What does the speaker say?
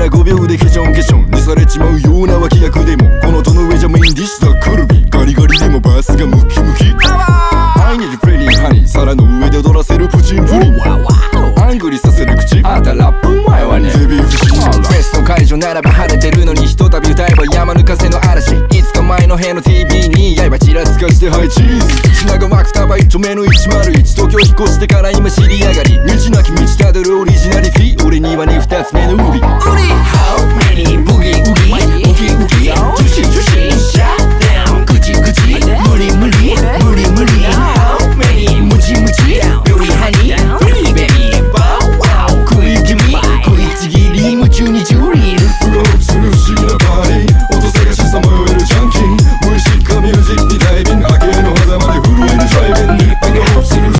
ら5秒でケションケションにされちまうような脇役でもこの戸の上じゃメインディッシュだカルビガリガリでもバースがムキムキI need pretty honey 皿の上で踊らせるプチンプリンアングリさせる口あんたラップうまいわねデビュー不審フェスの会場ならば晴れてるのにひとたび歌えば山抜かせの嵐5日前の部屋の TV に刃ちらつかしてハイチーズ品川区タバ一丁目の101東京引っ越してから今知り上がり道